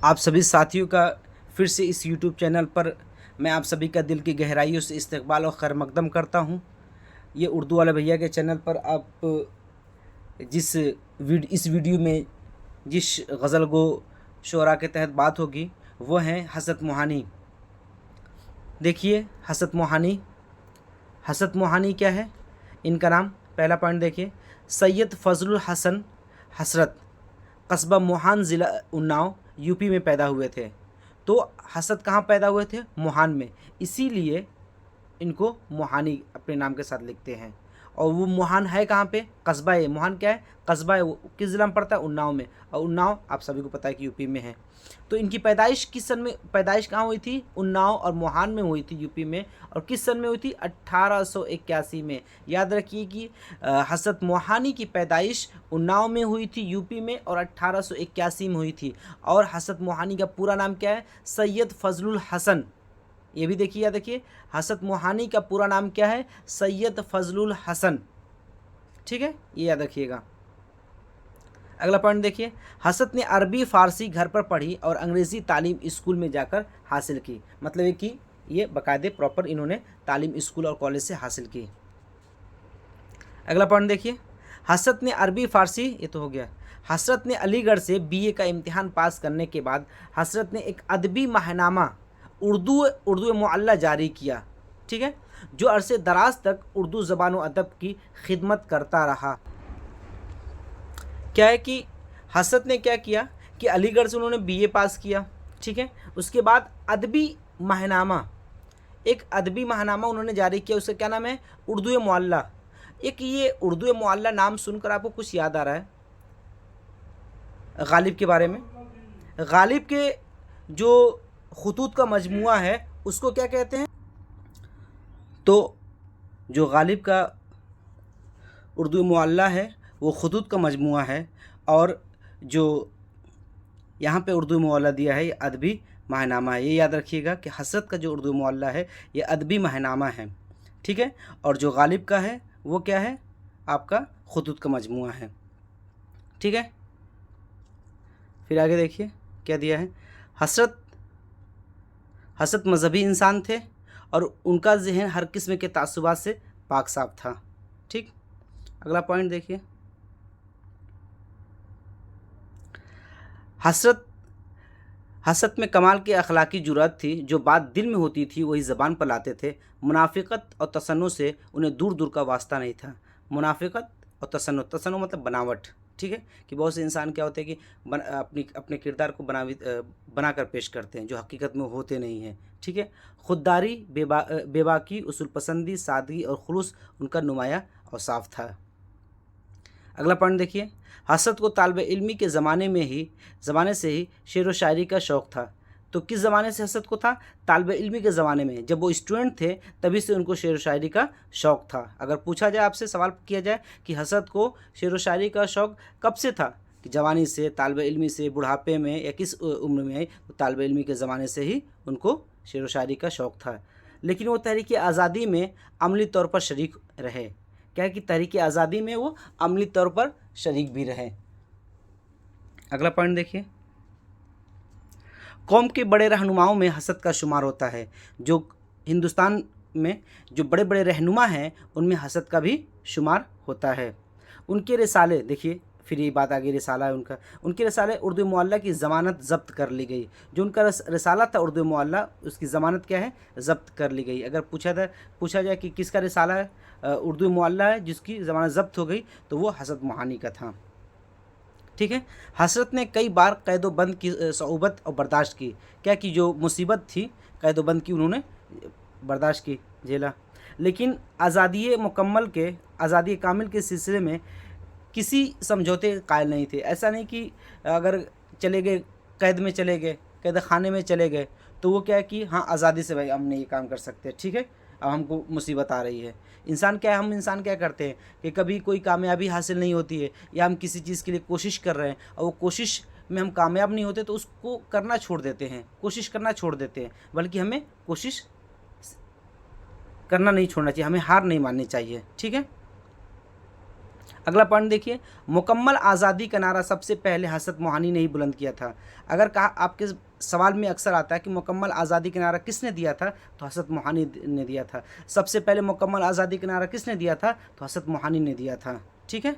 आप सभी साथियों का फिर से इस YouTube चैनल पर मैं आप सभी का दिल की गहराइयों से इस्तकबाल और खैर मकदम करता हूँ। ये उर्दू वाले भैया के चैनल पर आप इस वीडियो में जिस गज़ल गो शोरा के तहत बात होगी वो हैं हसरत मोहानी। देखिए हसरत मोहानी क्या है, इनका नाम। पहला पॉइंट देखिए, सैयद फजलुल हसन हसरत कस्बा मोहान ज़िला उन्नाव यूपी में पैदा हुए थे। तो हसरत कहाँ पैदा हुए थे? मोहान में, इसीलिए इनको मोहानी अपने नाम के साथ लिखते हैं। और वो मोहान है कहाँ पे? कस्बा है। मोहान क्या है? कस्बा है। वो किस ज़िला में पड़ता है? उन्नाव में। और उन्नाव आप सभी को पता है कि यूपी में है। तो इनकी पैदाइश किस सन में, पैदाइश कहाँ हुई थी? उन्नाव और मोहान में हुई थी, यूपी में। और किस सन में हुई थी? 1881 में। याद रखिए कि हसरत मोहानी की पैदाइश उन्नाव में हुई थी, यूपी में, और 1881 में हुई थी। और हसरत मोहानी का पूरा नाम क्या है? सैयद फजलुल हसन। ये भी देखिए, याद रखिए, हसरत मोहानी का पूरा नाम क्या है? सैयद फजलुल हसन। ठीक है, ये याद रखिएगा। अगला पॉइंट देखिए, हसरत ने अरबी फ़ारसी घर पर पढ़ी और अंग्रेज़ी तालीम स्कूल में जाकर हासिल की। मतलब है कि ये बाकायदे प्रॉपर इन्होंने तालीम स्कूल और कॉलेज से हासिल की। अगला पॉइंट देखिए, हसरत ने अरबी फ़ारसी, ये तो हो गया। हसरत ने अलीगढ़ से बीए का इम्तिहान पास करने के बाद हसरत ने एक अदबी माहनामा उर्दू मुअल्ला जारी किया। ठीक है, जो अरसे दराज तक उर्दू ज़बान व अदब की खिदमत करता रहा। क्या है कि हसरत ने क्या किया कि अलीगढ़ से उन्होंने बीए पास किया। ठीक है, उसके बाद एक अदबी माहनामा उन्होंने जारी किया। उसका क्या नाम है? उर्दू मुअल्ला। एक ये उर्दू मुअल्ला नाम सुनकर आपको कुछ याद आ रहा है गालिब के बारे में? गालिब के जो खुतूत का मजमुआ है उसको क्या कहते हैं? तो जो गालिब का उर्दू मुअल्ला है वो खुतूत का मजमुआ है। और जो यहाँ पे उर्दू मुअल्ला दिया है ये अदबी माहनामा है। ये याद रखिएगा कि हसरत का जो उर्दू मुअल्ला है ये अदबी माहनामा है। ठीक है, और जो गालिब का है वो क्या है? आपका खुतूत का मजमुआ है। ठीक है, फिर आगे देखिए क्या दिया है। हसरत मजहबी इंसान थे और उनका जहन हर किस्म के तासुबात से पाक साफ था। ठीक, अगला पॉइंट देखिए, हसरत में कमाल की अखलाकी जुर्रत थी। जो बात दिल में होती थी वही ज़बान पर लाते थे। मुनाफिकत और तसन्नु से उन्हें दूर दूर का वास्ता नहीं था। मुनाफिकत और तसन्नु मतलब बनावट। ठीक है, कि बहुत से इंसान क्या होते हैं कि अपने किरदार को बना कर पेश करते हैं जो हकीकत में होते नहीं हैं। ठीक है, खुददारी, बेबाकी, उसूल पसंदी, सादगी और खुलूस उनका नुमाया और साफ था। अगला पॉइंट देखिए, हसरत को तालिब इल्मी के ज़माने से ही शेर व शायरी का शौक़ था। तो किस ज़माने से हसरत को था? तालिब इल्मी के ज़माने में, जब वो स्टूडेंट थे तभी से उनको शेर व शायरी का शौक़ था। अगर पूछा जाए, आपसे सवाल किया जाए कि हसरत को शेर व शायरी का शौक़ कब से था, कि जवानी से, तालिब इल्मी से, बुढ़ापे में, या किस उम्र में आई? तो तालिब इल्मी के ज़माने से ही उनको शेर व शायरी का शौक़ था। लेकिन वो तहरीक आज़ादी में अमली तौर पर शरीक रहे। क्या है कि तहरीक आज़ादी में वो अमली तौर पर शरीक भी रहे। अगला पॉइंट देखिए, कौम के बड़े रहनुमाओं में हसरत का शुमार होता है। जो हिंदुस्तान में जो बड़े बड़े रहनुमा हैं उनमें हसरत का भी शुमार होता है। उनके रिसाले देखिए, फिर ये बात आगे, रिसाला है उनके रिसाले उर्दू मुअल्ला की ज़मानत ज़ब्त कर ली गई। जो उनका रिसाला था उर्दू मुअल्ला, उसकी ज़मानत क्या है? ज़ब्त कर ली गई। अगर पूछा जाए कि किसका रिसाला है, उर्दू मुअल्ला है जिसकी ज़मानत ज़ब्त हो गई, तो वो हसरत मोहानी का था। ठीक है, हसरत ने कई बार कैद व बंद की सऊबत और बर्दाश्त की। क्या कि जो मुसीबत थी, कैद व बंद की उन्होंने बर्दाश्त की, झेला। लेकिन आज़ादी कामिल के सिलसिले में किसी समझौते के कायल नहीं थे। ऐसा नहीं कि अगर चले गए, कैद में चले गए, कैद खाने में चले गए, तो वो क्या है कि हाँ आज़ादी से भाई हमने ये काम कर सकते हैं। ठीक है, अब हमको मुसीबत आ रही है। हम इंसान क्या करते हैं कि कभी कोई कामयाबी हासिल नहीं होती है, या हम किसी चीज़ के लिए कोशिश कर रहे हैं और वो कोशिश में हम कामयाब नहीं होते, तो उसको करना छोड़ देते हैं, कोशिश करना छोड़ देते हैं। बल्कि हमें कोशिश करना नहीं छोड़ना चाहिए, हमें हार नहीं माननी चाहिए। ठीक है, अगला पॉइंट देखिए, मुकम्मल आज़ादी का नारा सबसे पहले हज़रत मोहानी ने ही बुलंद किया था। अगर कहा आपके सवाल में अक्सर आता है कि मुकम्मल आज़ादी का नारा किसने दिया था, तो हज़रत मोहानी ने दिया था। सबसे पहले मुकम्मल आज़ादी का नारा किसने दिया था, तो हज़रत मोहानी ने दिया था। ठीक है,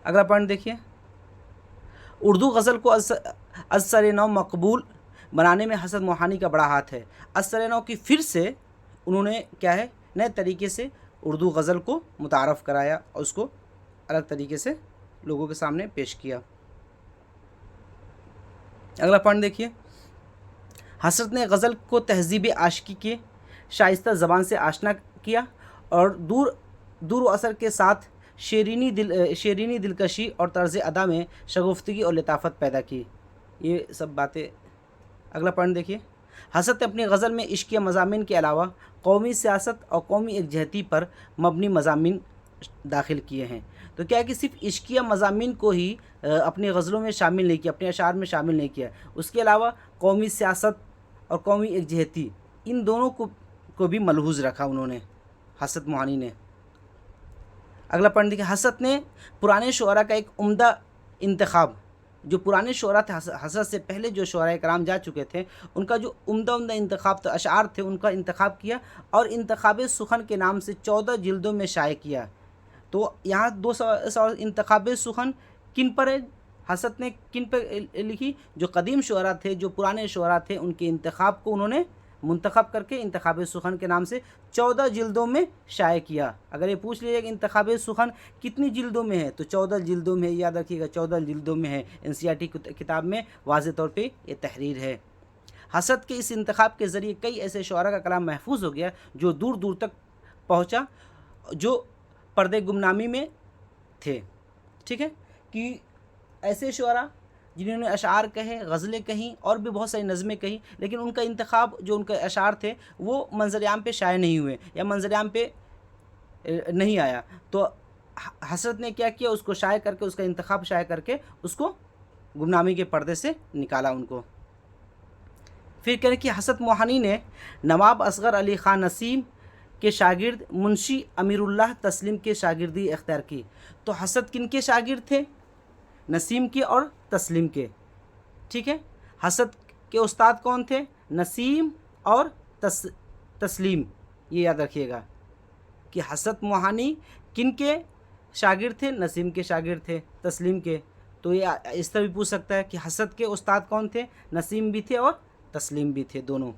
अगला पॉइंट देखिए, उर्दू गज़ल को असर नौ मकबूल बनाने में हज़रत मोहानी का बड़ा हाथ है। असर नौ की फिर से उन्होंने क्या है, नए तरीके से उर्दू गज़ल को मुतारफ़ कराया और उसको अलग तरीके से लोगों के सामने पेश किया। अगला पॉइंट देखिए, हज़रत ने गज़ल को तहज़ीब आशिकी के शाइस्ता ज़बान से आशना किया और दूर असर के साथ शेरीनी दिलकशी और तर्ज़ अदा में शगुफ्तगी और लताफ़त पैदा की। ये सब बातें। अगला पॉइंट देखिए, हज़रत ने अपनी गज़ल में इश्क़िया मज़ामीन के अलावा कौमी सियासत और कौमी एकजहती पर मबनी मज़ामीन दाखिल किए हैं। तो क्या है कि सिर्फ इश्क़िया मज़ामीन को ही अपनी गज़लों में शामिल नहीं किया, अपने अशार में शामिल नहीं किया, उसके अलावा कौमी सियासत और कौमी एकजहती, इन दोनों को भी मलहूज़ रखा उन्होंने, हज़रत मोहानी ने। अगला पॉइंट देखिए, हज़रत ने पुराने शुअरा का एक उम्दा इंतखाब, जो पुराने शुअरा थे, हज़रत से पहले जो शुअरा कराम जा चुके थे, उनका जो उम्दा इंतखाब तो अशार थे, उनका इंतखाब किया और इंतखाब सुखन के नाम से 14 जिल्दों में शाये किया। तो यहाँ 2 सवाल, इंतखाब सुखन किन पर है, हज़रत ने किन पर लिखी, जो कदीम शुअरा थे, जो पुराने शुअरा थे, उनके इंतखाब को उन्होंने मुंतखब करके इंतखाब सुखन के नाम से 14 जिल्दों में शाये किया। अगर ये पूछ लीजिए कि इंतखाब सुखन कितनी जिल्दों में है, तो 14 जिल्दों में, याद रखिएगा 14 जिल्दों में है। एनसीईआरटी किताब में वाज़ेह तौर पे ये तहरीर है। हज़रत के इस इंतखाब के ज़रिए कई ऐसे शुअरा का कलाम महफूज हो गया जो दूर दूर तक पहुँचा, जो पर्दे गुमनामी में थे। ठीक है, कि ऐसे शुअरा जिन्होंने अशार कहे, गज़लें कहीं और भी बहुत सारी नज़में कहीं, लेकिन उनका इंतखाब, जो उनके अशार थे, वो मंज़र-ए-आम पे शाये नहीं हुए या मंज़र-ए-आम पे नहीं आया। तो हज़रत ने क्या किया, उसको शाये करके, उसका इंतखाब शाये करके उसको गुमनामी के पर्दे से निकाला उनको। फिर कह रहे कि हज़रत मोहानी ने नवाब असग़र अली ख़ान नसीम के शागिर्द मुंशी अमीरुल्लाह तस्लीम के शागिर्दी इख्तियार की। तो हज़रत किन के शागिर्द थे, नसीम के और तस्लीम के। ठीक है, हज़रत के उस्ताद कौन थे, नसीम और तस्लीम। ये याद रखिएगा कि हज़रत मोहानी किन के शागिर्द थे, नसीम के शागिर्द थे, तस्लीम के। तो ये इस तरह भी पूछ सकता है कि हज़रत के उस्ताद कौन थे, नसीम भी थे और तस्लीम भी थे, दोनों।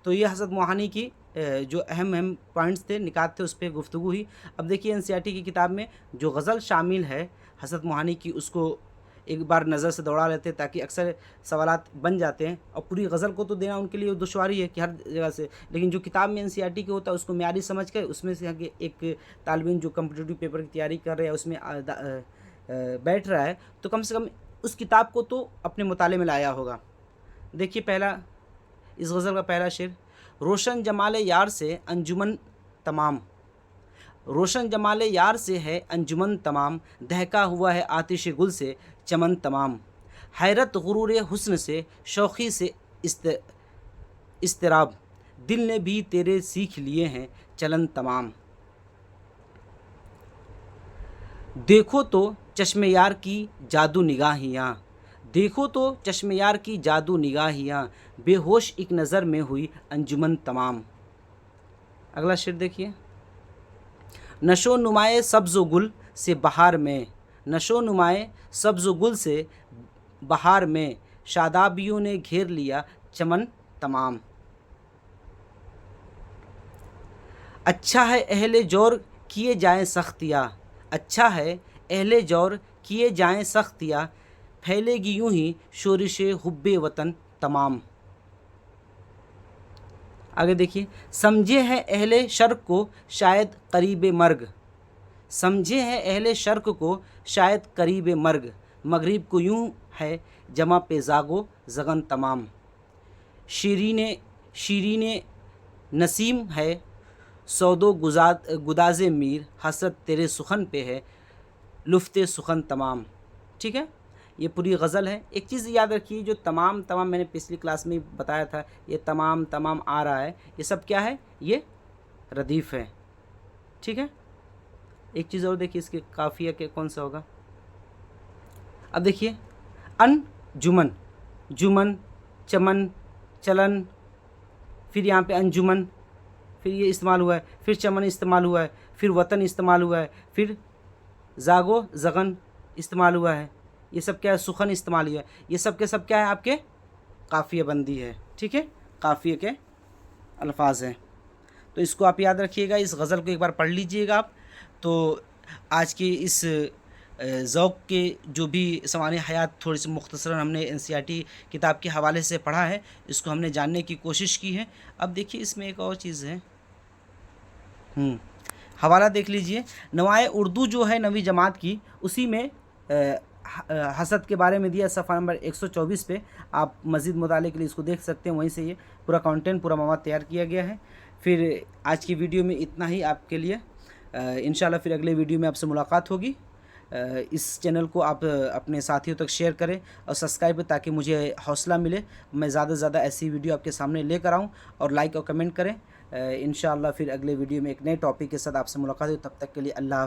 तो ये हज़रत मोहानी की जो अहम पॉइंट्स थे, निकात थे, उस पर गुफ्तगू हुई। अब देखिए एनसीईआरटी की किताब में जो गज़ल शामिल है हज़रत मोहानी की, उसको एक बार नज़र से दौड़ा लेते हैं, ताकि अक्सर सवालात बन जाते हैं। और पूरी गज़ल को तो देना उनके लिए दुश्वारी है कि हर जगह से, लेकिन जो किताब में एनसीईआरटी के होता है उसको म्यारी समझ कर, उसमें से एक तालिब इल्म जो कम्पिटिटिव पेपर की तैयारी कर रहे हैं, उसमें बैठ रहा है, तो कम से कम उस किताब को तो अपने मुताले में लाया होगा। देखिए पहला, इस गज़ल का पहला शेर, रोशन जमाल यार से अंजुमन तमाम, रोशन जमाल यार से है अंजुमन तमाम, दहका हुआ है आतिश गुल से चमन तमाम, हैरत गुरूर हुस्न से शौक़ी से इस्तराब, दिल ने भी तेरे सीख लिए हैं चलन तमाम। देखो तो चश्मे यार की जादू निगाहियाँ, देखो तो चश्मे यार की जादू निगाहियाँ, बेहोश एक नज़र में हुई अंजुमन तमाम। अगला शेर देखिए, नशो नुमाए सब्ज़ गुल से बहार में, नशो नुमाए सब्ज़ गुल से बहार में, शादाबियों ने घेर लिया चमन तमाम। अच्छा है अहले जोर किए जाएं सख्तियाँ, अच्छा है अहले जोर किए जाएं सख्तियाँ, फैलेगी यूं ही शोरिश हुब्बे वतन तमाम। आगे देखिए, समझे हैं अहले शर्क को शायद करीब मर्ग, समझे हैं अहले शर्क को शायद करीब मर्ग, मगरिब को यूं है जमा पे जागो जगन तमाम। शीरीने नसीम है सौदो गुदाज़े मीर, हसरत तेरे सुखन पे है लुफ्ते सुखन तमाम। ठीक है, ये पूरी गज़ल है। एक चीज़ याद रखिए, जो तमाम मैंने पिछली क्लास में बताया था, ये तमाम आ रहा है, ये सब क्या है, ये रदीफ़ है। ठीक है, एक चीज़ और देखिए, इसके काफिया के कौन सा होगा। अब देखिए अनजुमन, जुमन, चमन, चलन, फिर यहाँ पे अंजुमन, फिर ये इस्तेमाल हुआ है, फिर चमन इस्तेमाल हुआ है, फिर वतन इस्तेमाल हुआ है, फिर जागो जगन इस्तेमाल हुआ है। ये सब क्या है, सुखन इस्तेमाल हुआ है। ये सब के सब क्या है, आपके काफिया बंदी है। ठीक है, काफिया के अल्फाज हैं। तो इसको आप याद रखिएगा, इस गज़ल को एक बार पढ़ लीजिएगा आप। तो आज की इस ज़ौक़ के जो भी सवाने हयात थोड़ी सी मुख्तसरन हमने एनसीईआरटी किताब के हवाले से पढ़ा है, इसको हमने जानने की कोशिश की है। अब देखिए इसमें एक और चीज़ है, हवाला देख लीजिए। नवाए उर्दू जो है 9वीं जमात की, उसी में हसद के बारे में दिया, सफ़ा नंबर 124 पे। आप मज़ीद मुताले के लिए इसको देख सकते हैं, वहीं से ये पूरा कंटेंट, पूरा मवाद तैयार किया गया है। फिर आज की वीडियो में इतना ही आपके लिए। इंशाल्लाह फिर अगले वीडियो में आपसे मुलाकात होगी। इस चैनल को आप अपने साथियों तक शेयर करें और सब्सक्राइब करें, ताकि मुझे हौसला मिले, मैं ज़्यादा से ज़्यादा ऐसी वीडियो आपके सामने लेकर आऊँ। और लाइक और कमेंट करें। इंशाल्लाह फिर अगले वीडियो में एक नए टॉपिक के साथ आपसे मुलाकात हो। तब तक के लिए अल्लाह।